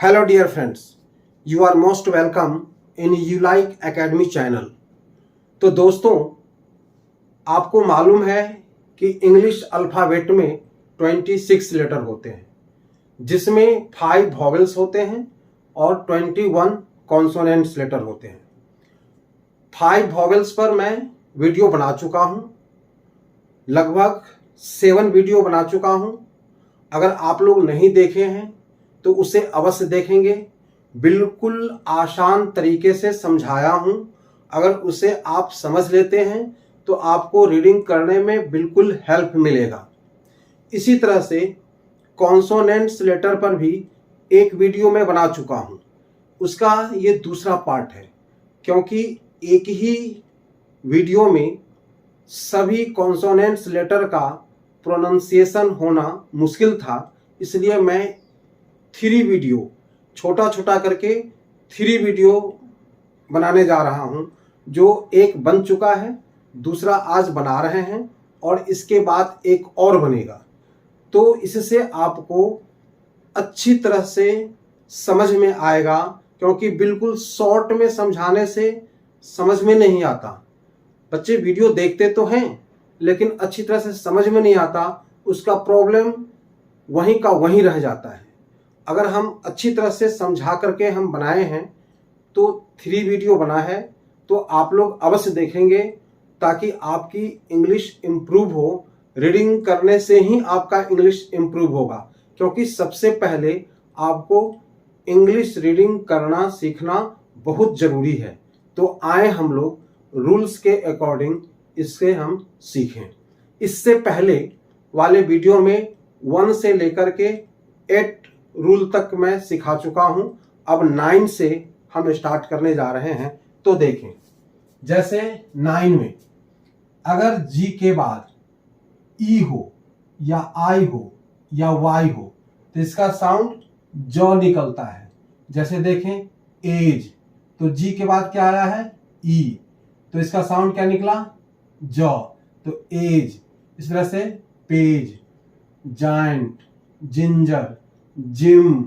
Hello dear friends, you are most welcome in You Like Academy channel। तो दोस्तों, आपको मालूम है कि इंग्लिश अल्फ़ाबेट में 26 लेटर होते हैं, जिसमें 5 वॉवेल्स होते हैं और 21 कॉन्सोनेंट्स लेटर होते हैं। 5 वॉवेल्स पर मैं वीडियो बना चुका हूँ, लगभग 7 वीडियो बना चुका हूँ। अगर आप लोग नहीं देखे हैं तो उसे अवश्य देखेंगे। बिल्कुल आसान तरीके से समझाया हूं। अगर उसे आप समझ लेते हैं तो आपको रीडिंग करने में बिल्कुल हेल्प मिलेगा। इसी तरह से कॉन्सोनेंट्स लेटर पर भी एक वीडियो में बना चुका हूं। उसका ये दूसरा पार्ट है, क्योंकि एक ही वीडियो में सभी कॉन्सोनेंट्स लेटर का प्रोनाउंसिएशन होना मुश्किल था, इसलिए मैं 3 वीडियो छोटा छोटा करके 3 वीडियो बनाने जा रहा हूं। जो एक बन चुका है, दूसरा आज बना रहे हैं और इसके बाद एक और बनेगा। तो इससे आपको अच्छी तरह से समझ में आएगा, क्योंकि बिल्कुल शॉर्ट में समझाने से समझ में नहीं आता। बच्चे वीडियो देखते तो हैं लेकिन अच्छी तरह से समझ में नहीं आता, उसका प्रॉब्लम वहीं का वहीं रह जाता है। अगर हम अच्छी तरह से समझा करके हम बनाए हैं तो 3 वीडियो बना है, तो आप लोग अवश्य देखेंगे ताकि आपकी इंग्लिश इम्प्रूव हो। रीडिंग करने से ही आपका इंग्लिश इम्प्रूव होगा, क्योंकि सबसे पहले आपको इंग्लिश रीडिंग करना सीखना बहुत ज़रूरी है। तो आए हम लोग रूल्स के अकॉर्डिंग इससे हम सीखें। इससे पहले वाले वीडियो में 1 से लेकर के 8 रूल तक मैं सिखा चुका हूं। अब 9 से हम स्टार्ट करने जा रहे हैं। तो देखें, जैसे 9 में अगर जी के बाद ई हो या आई हो या वाई हो तो इसका साउंड जॉ निकलता है। जैसे देखें, एज, तो जी के बाद क्या आया है? ई, तो इसका साउंड क्या निकला? जॉ, तो एज। इस तरह से page, giant, ginger, gym,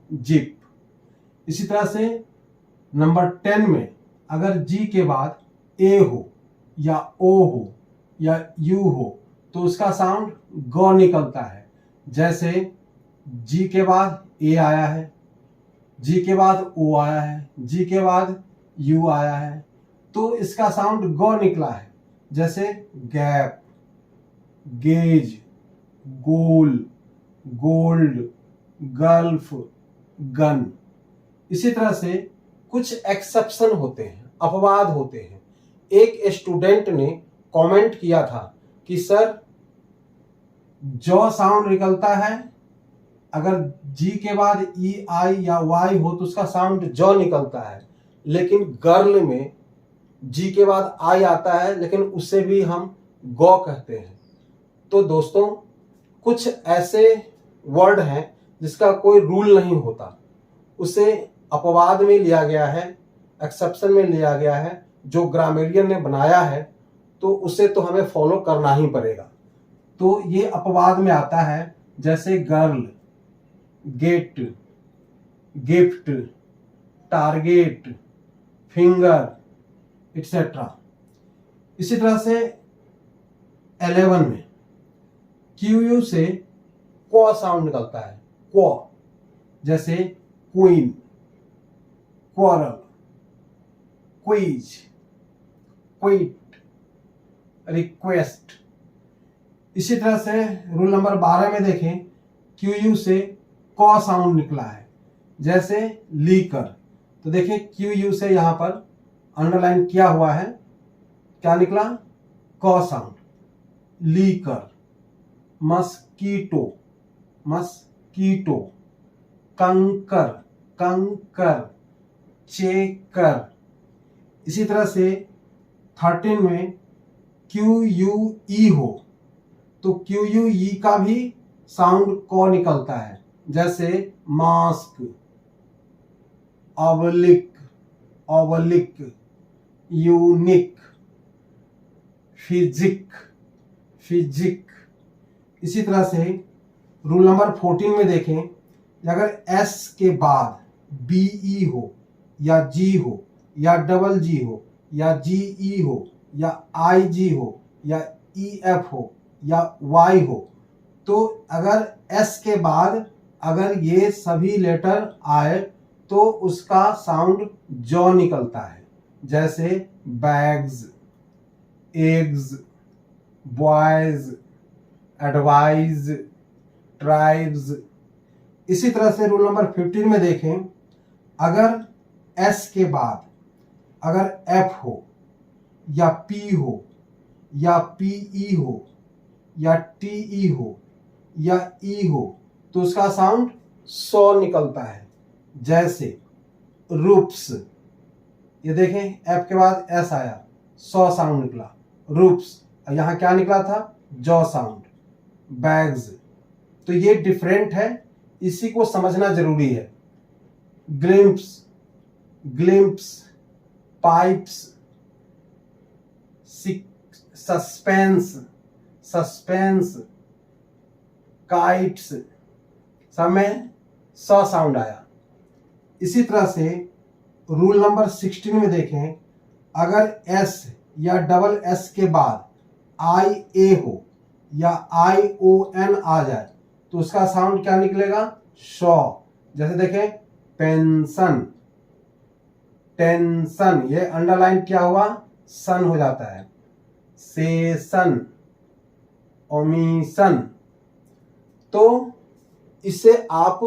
zip. इसी तरह से नंबर 10 में अगर जी के बाद ए हो या ओ हो या यू हो तो उसका साउंड गौ निकलता है। जैसे जी के बाद ए आया है, जी के बाद ओ आया है, जी के बाद यू आया है, तो इसका साउंड गौ निकला है। जैसे गैप, गेज, गोल, गोल्ड, गल्फ, गन। इसी तरह से कुछ एक्सेप्शन होते हैं, अपवाद होते हैं। एक स्टूडेंट ने कमेंट किया था कि सर, जॉ साउंड निकलता है, अगर जी के बाद ई, आई या वाई हो तो उसका साउंड जॉ निकलता है, लेकिन गर्ल में जी के बाद आई आता है, लेकिन उससे भी हम गौ कहते हैं। तो दोस्तों, कुछ ऐसे वर्ड हैं जिसका कोई रूल नहीं होता, उसे अपवाद में लिया गया है, एक्सेप्शन में लिया गया है। जो ग्रामेरियन ने बनाया है तो उसे तो हमें फॉलो करना ही पड़ेगा। तो ये अपवाद में आता है, जैसे girl, gate, gift, target, finger, etcetera. इसी तरह से 11 में क्यू से क्व साउंड निकलता है, क्व। जैसे queen, quarrel, quiz, quit, request. इसी तरह से रूल नंबर 12 में देखें, क्यू से क साउंड निकला है। जैसे लीकर, तो देखिए क्यू से यहां पर अंडरलाइन किया हुआ है, क्या निकला? क साउंड। लीकर, मस्कीटो, मस्कीटो, कंकर, कंकर, चेकर। इसी तरह से 13 में क्यू यू ई हो तो क्यू यू ई का भी साउंड को निकलता है। जैसे mask, oblique, oblique, unique, physique, physique. इसी तरह से रूल नंबर 14 में देखें, अगर एस के बाद BE हो या G हो या डबल G हो या GE हो या IG हो या EF हो या Y हो, तो अगर S के बाद अगर ये सभी लेटर आए तो उसका साउंड जॉ निकलता है। जैसे bags, eggs, boys, advise, tribes. इसी तरह से रूल नंबर 15 में देखें, अगर S के बाद अगर F हो या P हो या PE हो या TE हो या E हो तो उसका साउंड सॉ निकलता है। जैसे रूप्स, ये देखें F के बाद S आया, सॉ साउंड निकला। रूप्स, यहां क्या निकला था? Jaw sound. बैग्स, तो ये डिफरेंट है, इसी को समझना जरूरी है। Glimpse, glimpse, pipes, suspense, suspense, kites, सब में सॉ साउंड आया। इसी तरह से रूल नंबर 16 में देखें, अगर S या डबल S के बाद IA हो या ION आ जाए तो उसका साउंड क्या निकलेगा? शॉ। जैसे देखें पेंशन, टेंशन, ये अंडरलाइन क्या हुआ? सन हो जाता है। Session, omission. तो इससे आप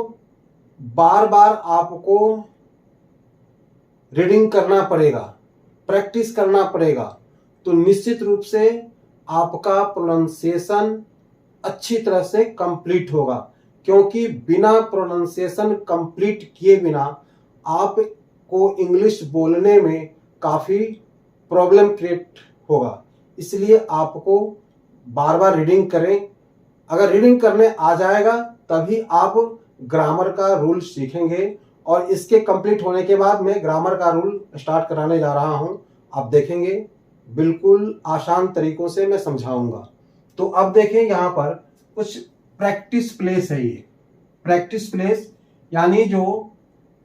बार बार आपको रीडिंग करना पड़ेगा, प्रैक्टिस करना पड़ेगा, तो निश्चित रूप से आपका प्रोनाउंसिएशन अच्छी तरह से कंप्लीट होगा। क्योंकि बिना प्रोनाउंसिएशन कंप्लीट किए बिना आपको इंग्लिश बोलने में काफ़ी प्रॉब्लम क्रिएट होगा। इसलिए आपको बार बार रीडिंग करें। अगर रीडिंग करने आ जाएगा तभी आप ग्रामर का रूल सीखेंगे, और इसके कंप्लीट होने के बाद मैं ग्रामर का रूल स्टार्ट कराने जा रहा हूं। आप देखेंगे बिल्कुल आसान तरीकों से मैं समझाऊंगा। तो अब देखें, यहाँ पर कुछ प्रैक्टिस प्लेस है। ये प्रैक्टिस प्लेस यानी जो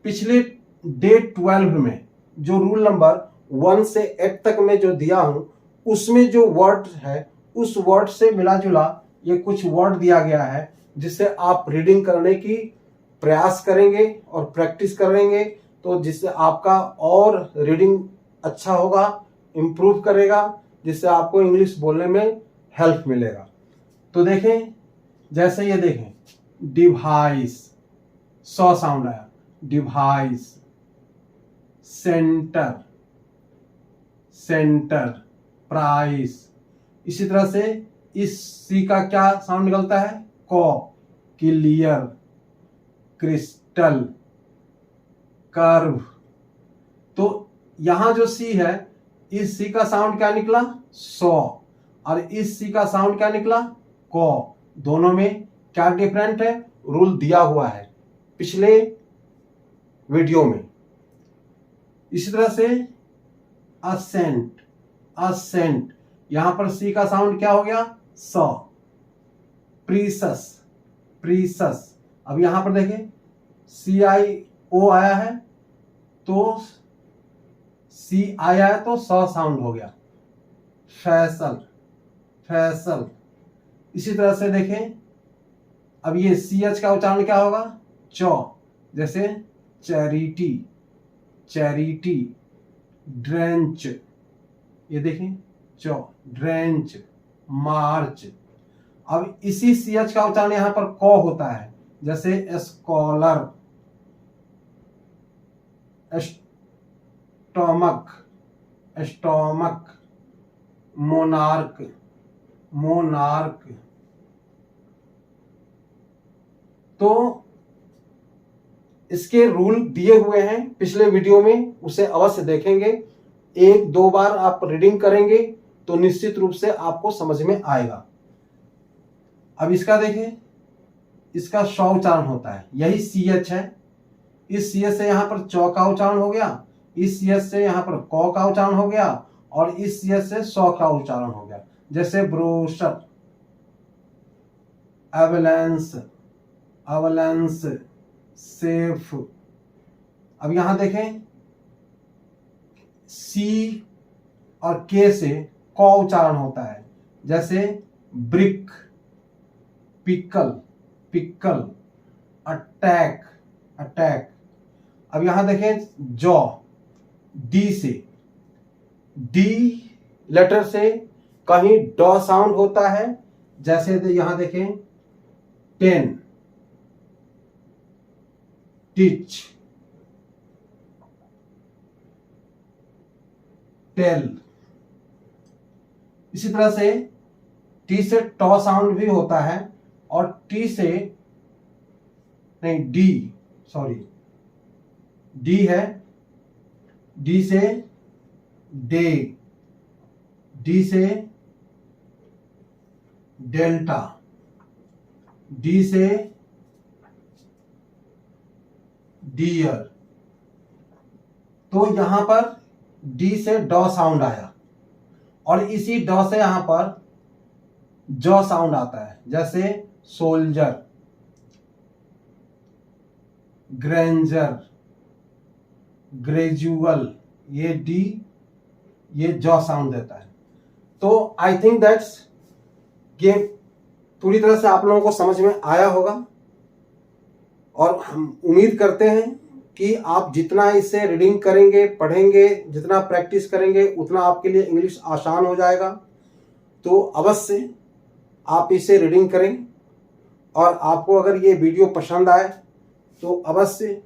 पिछले डे 12 में जो रूल नंबर 1 से 8 तक में जो दिया हूं, उसमें जो वर्ड है उस वर्ड से मिला जुला ये कुछ वर्ड दिया गया है, जिससे आप रीडिंग करने की प्रयास करेंगे और प्रैक्टिस करेंगे, तो जिससे आपका और रीडिंग अच्छा होगा, इम्प्रूव करेगा, जिससे आपको इंग्लिश बोलने में हेल्प मिलेगा। तो देखें, जैसे ये देखें, डिवाइस, सॉ साउंड आया, डिवाइस। Centre, centre, price. इसी तरह से इस सी का क्या साउंड निकलता है? कॉ। Clear, crystal, curve. तो यहां जो सी है, इस सी का साउंड क्या निकला? सॉ। और इस सी का साउंड क्या निकला? कॉ। दोनों में क्या डिफरेंट है? रूल दिया हुआ है पिछले वीडियो में। इसी तरह से असेंट, असेंट, यहां पर सी का साउंड क्या हो गया? सॉ। प्रीसस, प्रीसस। अब यहां पर देखें, CIO आया है तो CI आया तो सॉ साउंड हो गया। फैसल, फैसल। इसी तरह से देखें, अब ये CH का उच्चारण क्या होगा? चौ। जैसे चैरिटी, चैरिटी। ड्रेंच, ये देखें चौ, ड्रेंच। मार्च। अब इसी CH का उच्चारण यहां पर कौ होता है, जैसे scholar, stomach, stomach. Monarch, monarch. तो इसके रूल दिए हुए हैं पिछले वीडियो में, उसे अवश्य देखेंगे। एक दो बार आप रीडिंग करेंगे तो निश्चित रूप से आपको समझ में आएगा। अब इसका देखें, इसका शौ उच्चारण होता है, यही CH है। इस CH से यहां पर चौ का उच्चारण हो गया, इस CH से यहां पर कौ का उच्चारण हो गया, और इस CH से सौ का उच्चारण हो गया। जैसे ब्रोशर, एवलेंस, अवलेंस, सेफ, अब यहां देखें, सी और के से क उच्चारण होता है, जैसे brick, pickle, pickle, attack, attack. अब यहां देखें जॉ, डी से, डी लेटर से कहीं डॉ साउंड होता है, जैसे यहां देखें 10, टीच, टेल। इसी तरह से टी से टॉ साउंड भी होता है, और टी से नहीं, डी, सॉरी, डी है, डी से डे, डी से डेल्टा, डी से डियर। तो यहां पर डी से डॉ साउंड आया, और इसी डॉ से यहां पर जॉ साउंड आता है, जैसे सोल्जर, ग्रेंजर, ग्रेजुअल, ये डी, ये जॉ साउंड देता है। तो आई थिंक दैट्स, ये पूरी तरह से आप लोगों को समझ में आया होगा, और हम उम्मीद करते हैं कि आप जितना इससे रीडिंग करेंगे, पढ़ेंगे, जितना प्रैक्टिस करेंगे, उतना आपके लिए इंग्लिश आसान हो जाएगा। तो अवश्य आप इसे रीडिंग करें, और आपको अगर ये वीडियो पसंद आए तो अवश्य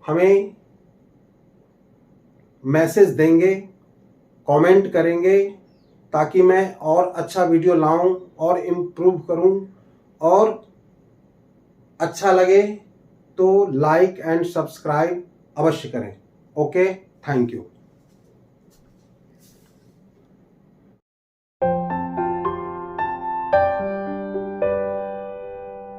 हमें मैसेज देंगे, कमेंट करेंगे, ताकि मैं और अच्छा वीडियो लाऊं और इम्प्रूव करूं, और अच्छा लगे तो लाइक एंड सब्सक्राइब अवश्य करें। Okay, thank you.